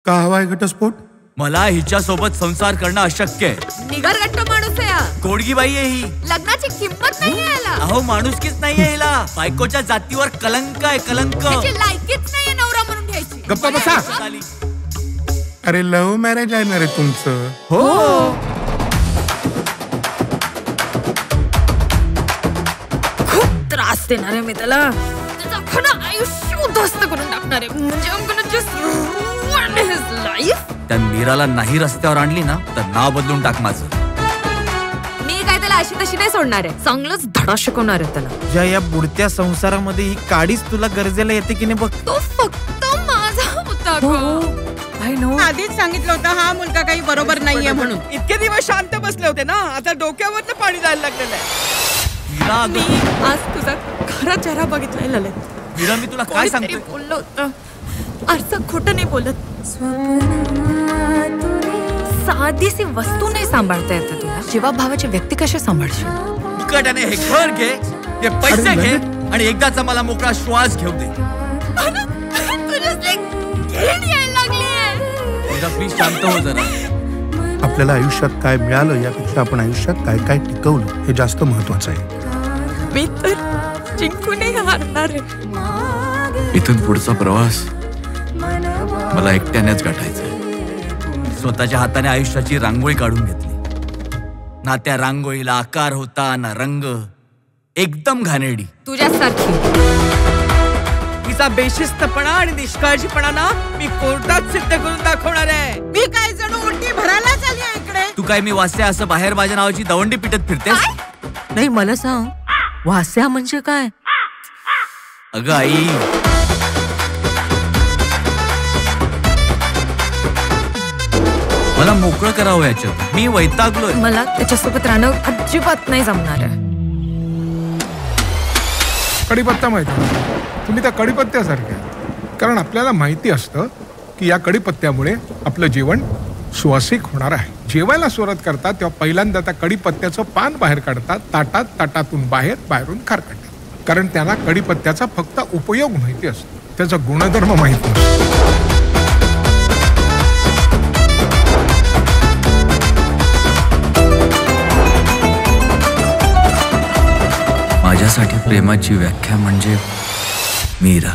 का हवाय घटस्फोट? मला हिच्यासोबत संसार करणं अशक्य आहे. निगरगट्ट माणूस आहे हा. गोडगीबाई आहे ही. लग्नाची किंमत नाही याला. अहो माणुसकीच नाहीये हिला. बायकोच्या जातीवर कलंक आहे, कलंक. त्याची लायकीच नाहीये नवरा म्हणून घ्यायची. गप्पा बसा. अरे लव्ह मॅरेज आहे ना रे तुमचं? हो. खूप त्रास देणार आहे मी त्याला. त्याचं अख्खं आयुष्य उद्ध्वस्त करून टाकणार आहे. म्हणजे I'm gonna just ruin his life. त्या मीराला नाही रस्त्यावर आणली ना तर नाव बदलून टाक माझं. मी काय त्याला अशी तशी नाही सोडणार आहे. चांगलंच धडा शिकवणार आहे त्याला. या बुडत्या संसारामध्ये ही काडीच तुला गरजेला येते की नाही बघ. तो फक्त माझा होता ग. आधीच सांगितलं होतं हा मुलगा काही बरोबर नाहीये म्हणून. इतके दिवस शांत बसले होते ना, आता डोक्यावरनं पाणी जायला लागलेलं आहे. मीरा मी आज तुझा खरा चेहरा बघितलाय ललित. मीरा मी तुला काय सांगते? बोललो होतं आरचं खोटं नाही बोलत. साधीशी वस्तू नाही सांभाळता येते तुला. जीवाभावाची व्यक्ती कशी सांभाळशील? मुकाट्याने हे घर घे, हे पैसे घे आणि एकदाचा मला मोकळा श्वास घेऊ दे. प्लीज शांत हो जरा. आपल्याला आयुष्यात काय मिळालं यापेक्षा आपण आयुष्यात काय काय टिकवलं हे जास्त महत्वाचं आहे. मी तर जिंकूनही हारणार आहे. इथून पुढचा प्रवास मला एकट्यानेच गाठायचा आहे. स्वतःच्या हाताने आयुष्याची रांगोळी काढून घेतली ना. त्या रांगोळीला आकार होता ना रंग. एकदम घाणेरडी. तुझ्यासारखी तिचा बेशिस्तपणा आणि निष्काळजीपणा ना मी कोर्टात सिद्ध करून दाखवणार आहे. मी काय जणू उलटी भरायला चालली आहे इकडे. तू काय मी वास्या असं बाहेर माझ्या नावाची दवंडी पिटत फिरतेस? नाही मला सांग, वास्या म्हणजे काय? अगं आई, मला मोकळं करावं याच्यात. मी वैतागलोय. मला त्याच्यासोबत राहणं अजिबात नाही जमणार आहे. कढीपत्ता माहिती, तुम्ही त्या कढीपत्त्यासारख्या. कारण आपल्याला माहिती असतं की या कढीपत्त्यामुळे आपलं जेवण सुवासिक होणार आहे. जेवायला सुरुवात करतात तेव्हा पहिल्यांदा त्या कढीपत्त्याचं पान बाहेर काढतात, ताटातून बाहेरून खारकटतात. कारण त्यांना कढीपत्त्याचा फक्त उपयोग माहिती असतो, त्याचा गुणधर्म माहित नसतो. माझ्यासाठी प्रेमाची व्याख्या म्हणजे मीरा.